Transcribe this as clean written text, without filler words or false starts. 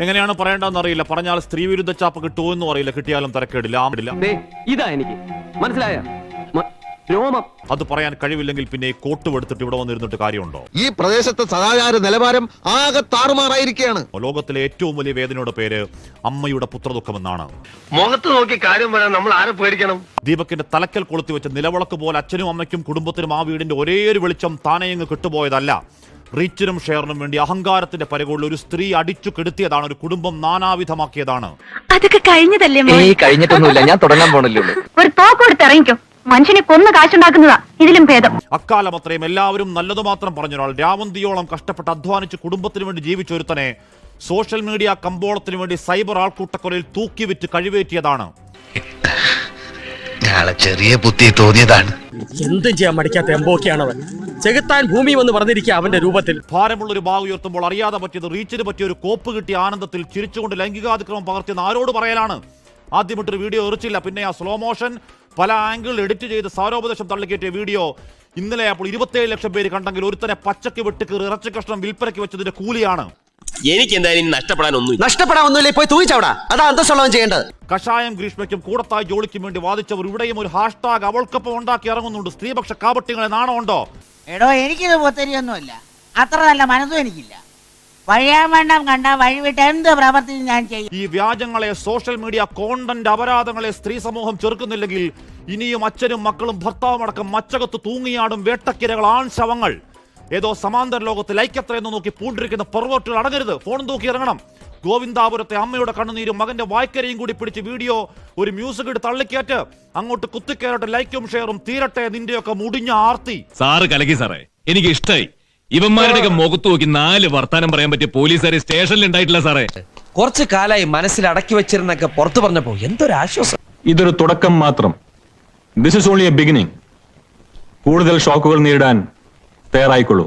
എങ്ങനെയാണ് പറയേണ്ടതെന്ന് അറിയില്ല. പറഞ്ഞാൽ സ്ത്രീവിരുദ്ധ ചാപ്പ് കിട്ടുമോ എന്നും അറിയില്ല. കിട്ടിയാലും തരക്കേടില്ല. ഇതാ എനിക്ക് മനസ്സിലായ അത് പറയാൻ കഴിവില്ലെങ്കിൽ പിന്നെ കോട്ട് എടുത്തിട്ട് ഇവിടെ വന്നിരുന്നിട്ട് കാര്യമുണ്ടോ? ഈ പ്രദേശത്തെ സദാചാര നിലവാരം ആകെ താറുമാറായിരിക്കുകയാണ്. ലോകത്തിലെ ഏറ്റവും വലിയ വേദനയുടെ പേര് അമ്മയുടെ പുത്രദുഃഖം എന്നാണ്. മുഖത്ത് നോക്കി കാര്യം പറയാൻ നമ്മൾ ആരെ പേടിക്കണം? ദീപകിന്റെ തലക്കൽ കൊളുത്തി വെച്ച നിലവിളക്ക് പോലെ അച്ഛനും അമ്മയ്ക്കും കുടുംബത്തിനും ആ വീടിന്റെ ഒരേ ഒരു വെളിച്ചം താനെയങ്ങ് കിട്ടുപോയതല്ല. റീച്ചിനും ഷെയറിനും വേണ്ടി അഹങ്കാരത്തിന്റെ പരകോളിൽ ഒരു സ്ത്രീ അടിച്ചു കെടുത്തിയതാണ്. ഒരു കുടുംബം നാനാവിധമാക്കിയതാണ്. അതൊക്കെ കഴിഞ്ഞതല്ലേ? കഴിഞ്ഞിട്ടൊന്നുമില്ല, ഞാൻ തുടങ്ങാൻ പോണല്ലോ. ഒരു തോക്കെടുത്ത് ഇറങ്ങിക്കോ. മനുഷ്യനെ കൊന്നു കാശുണ്ടാക്കുന്നതാ ഇതിലും ഭേദം. അക്കാലം അത്രയും എല്ലാവരും നല്ലത് മാത്രം പറഞ്ഞൊരാൾ രാവന്തിയോളം കഷ്ടപ്പെട്ട് അധ്വാനിച്ച് കുടുംബത്തിന് വേണ്ടി ജീവിച്ചൊരുത്തനെ സോഷ്യൽ മീഡിയ കമ്പോളത്തിന് വേണ്ടി സൈബർ ആൾക്കൂട്ടക്കൊലയിൽ തൂക്കി വിറ്റ് കഴിവേറ്റിയതാണ്. ചെറിയ ബുദ്ധി തോന്നിയതാണ്. എന്തും ചെയ്യാൻ മടിക്കാത്ത എംബോക്കിയാണവൻ. ചെകുത്താൻ ഭൂമി വന്ന് പറഞ്ഞിരിക്കുക അവന്റെ രൂപത്തിൽ. ഭാരമുള്ളൊരു ബാഗ് ഉയർത്തുമ്പോൾ അറിയാതെ പറ്റിയത് റീച്ചിന് പറ്റിയ ഒരു കോപ്പ് കിട്ടിയ ആനന്ദത്തിൽ ചിരിച്ചുകൊണ്ട് ലൈംഗികാതിക്രമം പകർത്തിയെന്ന് ആരോട് പറയലാണ്? ആദ്യമിട്ടൊരു വീഡിയോ എറിച്ചില്ല, പിന്നെ ആ സ്ലോ മോഷൻ പല ആംഗിളിൽ എഡിറ്റ് ചെയ്ത് സാരോപദേശം തള്ളിക്കയറ്റിയ വീഡിയോ ഇന്നലെ അപ്പോൾ 27 ലക്ഷം പേര് കണ്ടെങ്കിൽ ഒരുത്തനെ പച്ചക്ക് വെട്ടിക്കീറി ഇറച്ചി കഷ്ണം വിൽപ്പനയ്ക്ക് വെച്ചതിന്റെ കൂലിയാണ്. എനിക്ക് എന്തായാലും നഷ്ടപ്പെടാനൊന്നുമില്ല, പോയി തൂങ്ങിച്ചവിടാ. അതാ അന്തസ്സുള്ളവൻ ചെയ്യേണ്ടത്. കഷായം ഗ്രീഷ്മയ്ക്കും കൂടത്തായി ജോളിക്കും വേണ്ടി വാദിച്ചവർ ഇവിടെയും ഒരു ഹാഷ്ടാഗ് അവൾക്കൊപ്പം ഉണ്ടാക്കി ഇറങ്ങുന്നുണ്ട്. സ്ത്രീപക്ഷ കാപട്യങ്ങളെ നാണമുണ്ടോ? എടോ, എനിക്കിത് പൊത്തരിയൊന്നുമില്ല, അത്ര നല്ല മനസ്സും എനിക്കില്ല. വഴിയാമണ്ണം കണ്ട വഴിവിട്ട് എന്ത് പ്രവർത്തി ഞാൻ ചെയ്യും. ഈ വ്യാജങ്ങളെ, സോഷ്യൽ മീഡിയ കോണ്ടന്റ് അപരാധങ്ങളെ സ്ത്രീ സമൂഹം ചെറുക്കുന്നില്ലെങ്കിൽ ഇനിയും അച്ഛനും മക്കളും ഭർത്താവും അടക്കം മച്ചകത്ത് തൂങ്ങിയാടും വേട്ടക്കിരകൾ, ആൺ ശവങ്ങൾ. ഏതോ സമാന്തര ലോകത്ത് ലൈക്കത്രയെന്ന് നോക്കി പൂണ്ടിരിക്കുന്ന പെർവേർട്ടുകൾ അടങ്ങരുത്. ഫോൺ തൂക്കി ഇറങ്ങണം. ഗോവിന്ദാപുരത്തെ അമ്മയുടെ കണ്ണുനീരും മകന്റെ വായ്ക്കരയും കൂടി പിടിച്ച് വീഡിയോ ഒരു മ്യൂസിക് ഇട്ട് തള്ളിക്കയറ്റ്. അങ്ങോട്ട് കുത്തിക്കയറട്ടെ, ലൈക്കും ഷെയറും തീരട്ടെ നിന്റെയൊക്കെ മുടിഞ്ഞ ആർത്തി. സാറ് കലക്കി സാറേ, എനിക്ക് ഇഷ്ടായി. ഇവന്മാരുടെ മുഖത്ത് നോക്കി 4 വർത്താനം പറയാൻ പറ്റിയ പോലീസുകാരെ സ്റ്റേഷനിൽ ഉണ്ടായിട്ടില്ല സാറേ. കുറച്ചു കാലായി മനസ്സിൽ അടക്കി വെച്ചിരുന്നൊക്കെ പുറത്തു പറഞ്ഞപ്പോ എന്തൊരാശ്വാസം. ഇതൊരു തുടക്കം മാത്രം. This is only A beginning. കൂടുതൽ ഷോക്കുകൾ നേരിടാൻ തയ്യാറായിക്കൊള്ളൂ.